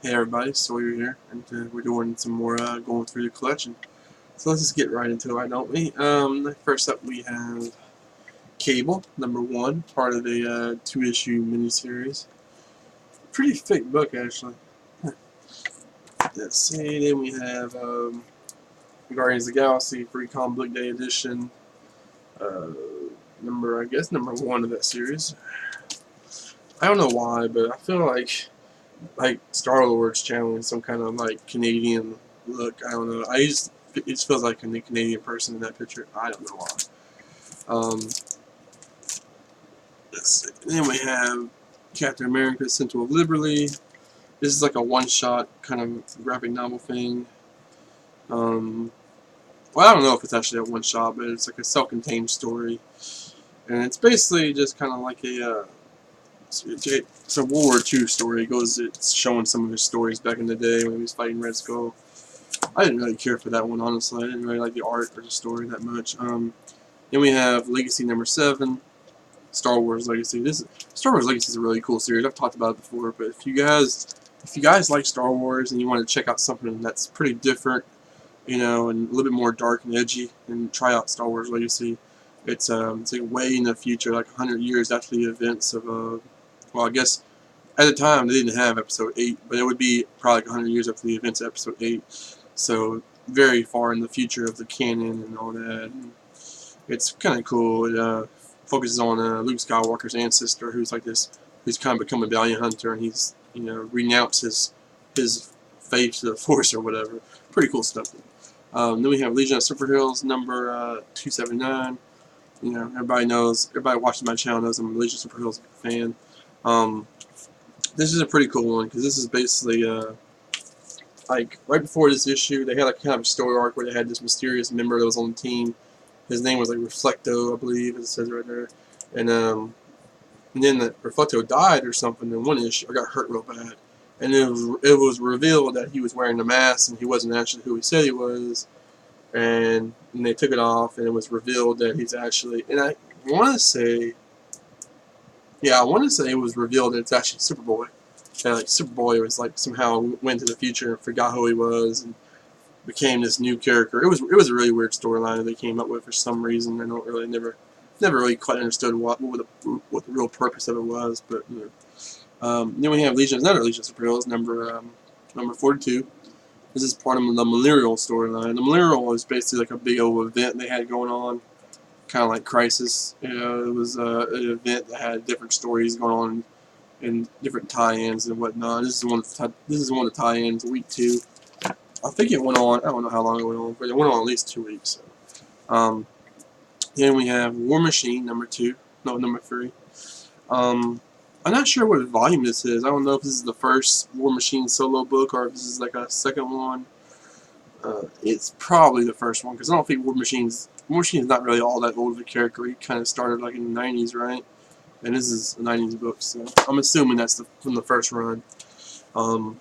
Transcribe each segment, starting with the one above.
Hey everybody, Sawyer here, and we're doing some more going through the collection. So let's just get right into it, why don't we? First up we have Cable, #1, part of a 2-issue miniseries. Pretty thick book, actually. Let's see, then we have Guardians of the Galaxy Free Comic Book Day Edition, uh, I guess #1 of that series. I don't know why, but I feel like Star-Lord's channeling some kind of like Canadian look. I don't know. It just feels like a Canadian person in that picture. I don't know why. Um, let's see. Then we have Captain America: Sentinel of Liberty. This is like a one-shot kind of graphic novel thing. Um, well, I don't know if it's actually a one-shot, but it's like a self-contained story, and it's basically just kind of like it's a World War II story. It's showing some of his stories back in the day when he was fighting Red Skull. I didn't really care for that one, honestly. I didn't really like the art or the story that much. Then we have Legacy #7, Star Wars Legacy. Star Wars Legacy is a really cool series. I've talked about it before, but if you guys like Star Wars and you want to check out something that's pretty different, and a little bit more dark and edgy, and try out Star Wars Legacy. It's like way in the future, like 100 years after the events of well, I guess at the time they didn't have Episode 8, but it would be probably like 100 years after the events of Episode 8. So very far in the future of the canon and all that. And it's kind of cool. It focuses on Luke Skywalker's ancestor, who's kind of become a bounty hunter, and he's renounced his faith to the Force or whatever. Pretty cool stuff. Then we have Legion of Superheroes #279. Everybody watching my channel knows I'm a Legion of Superheroes fan. Um, this is a pretty cool one because this is basically like right before this issue, they had like kind of a story arc where they had this mysterious member that was on the team. His name was like Reflecto, I believe it says right there, and then the Reflecto died or something in one issue. I got hurt real bad, and it was revealed that he was wearing a mask and he wasn't actually who he said he was, and they took it off and it was revealed that he's actually, and I want to say, yeah, I want to say it was revealed that it's actually Superboy. And like Superboy was like somehow went to the future and forgot who he was and became this new character. It was a really weird storyline that they came up with for some reason. I don't really never really quite understood what the real purpose of it was. But then we have another Legion of Superheroes number 42. This is part of the Malerial storyline. The Malerial was basically like a big old event they had going on, kind of like Crisis. It was an event that had different stories going on and different tie-ins and whatnot. This is one of the tie-ins, week 2. I think it went on. I don't know how long it went on, but it went on at least 2 weeks. So. Then we have War Machine #2, no #3. I'm not sure what volume this is. I don't know if this is the first War Machine solo book or if this is like a second one. It's probably the first one because I don't think War Machine's not really all that old of a character. He kind of started like in the '90s, right? And this is a '90s book, so I'm assuming that's from the first run. Um,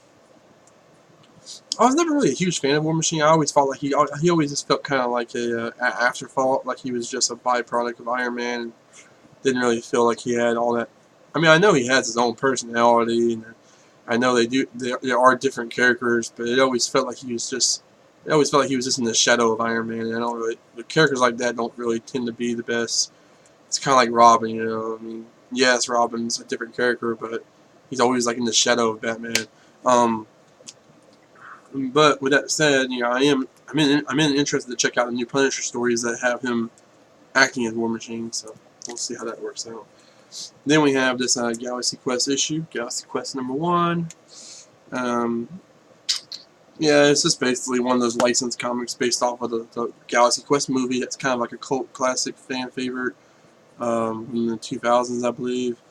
I was never really a huge fan of War Machine. I always felt like he always just felt kind of like a afterthought, like he was just a byproduct of Iron Man. And didn't really feel like he had all that. I mean, I know he has his own personality, and I know there are different characters, but it always felt like he was just. It always felt like he was just in the shadow of Iron Man. And I don't really. The characters like that don't really tend to be the best. It's kind of like Robin, I mean, yes, Robin's a different character, but he's always like in the shadow of Batman. Um, but with that said, I'm interested to check out the new Punisher stories that have him acting as War Machine. So we'll see how that works out. Then we have this Galaxy Quest issue, Galaxy Quest #1. Um, yeah, it's just basically one of those licensed comics based off of the Galaxy Quest movie. That's kind of like a cult classic fan favorite in the 2000s, I believe.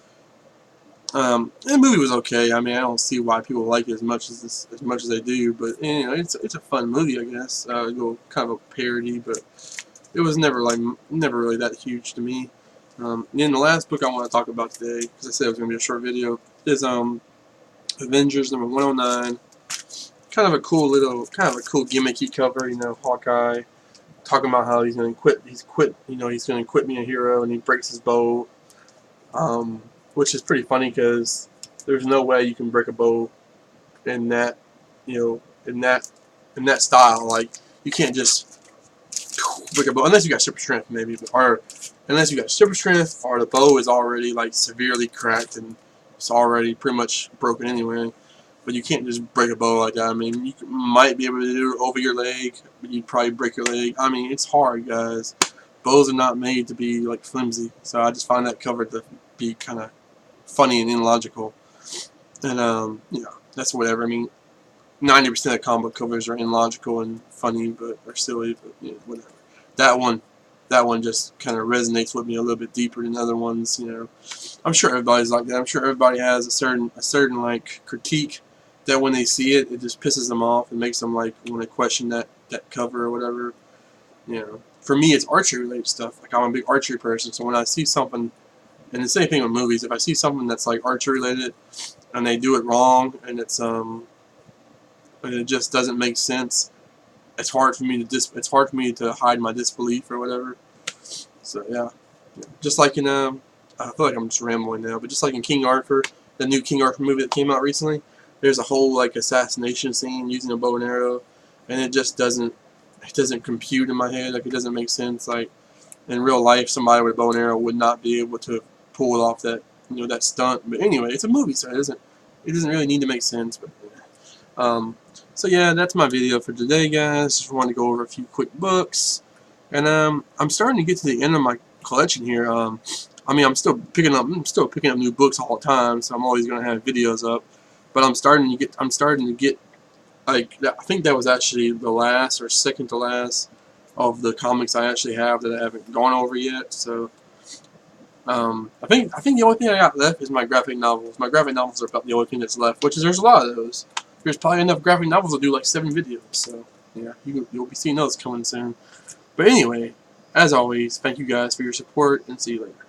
The movie was okay. I mean, I don't see why people like it as much as they do, but it's a fun movie, I guess. Kind of a parody, but it was never really that huge to me. And then the last book I want to talk about today, because I said it was going to be a short video, is Avengers #109. Kind of a cool gimmicky cover. Hawkeye talking about how he's going to quit. He's going to quit being a hero, and he breaks his bow. Which is pretty funny because there's no way you can break a bow in that, you know, in that style. Like, you can't just break a bow unless you got super strength, maybe, or unless you got super strength, or the bow is already like severely cracked and it's already pretty much broken anyway. But you can't just break a bow like that. I mean, you might be able to do it over your leg, but you'd probably break your leg. I mean, it's hard, guys. Bows are not made to be like flimsy, so I just find that cover to be kind of funny and illogical. And you know, that's whatever. I mean, 90% of comic book covers are illogical and funny, but or silly, but you know, whatever. That one, that one just kind of resonates with me a little bit deeper than other ones. You know, I'm sure everybody's like that. I'm sure everybody has a certain like critique that when they see it, it just pisses them off and makes them like want to question that cover or whatever. You know, for me, it's archery related stuff. Like, I'm a big archery person, so when I see something, and the same thing with movies, if I see something that's like archery related and they do it wrong and and it just doesn't make sense, it's hard for me to hide my disbelief or whatever. So yeah, just like in I feel like I'm just rambling now, but just like in King Arthur, the new King Arthur movie that came out recently, there's a whole like assassination scene using a bow and arrow, and it just doesn't compute in my head. Like, it doesn't make sense. Like, in real life, somebody with a bow and arrow would not be able to pull off that, you know, that stunt. But anyway, it's a movie, so it doesn't really need to make sense. But so yeah, that's my video for today, guys. Just wanted to go over a few quick books, and I'm starting to get to the end of my collection here. I mean, I'm still picking up new books all the time, so I'm always gonna have videos up. But I'm starting to get like, I think that was actually the last or second to last of the comics I actually have that I haven't gone over yet. So I think the only thing I got left is my graphic novels. My graphic novels are about the only thing that's left, which is there's a lot of those. There's probably enough graphic novels to do like 7 videos. So yeah, you'll be seeing those coming soon. But anyway, as always, thank you guys for your support, and see you later.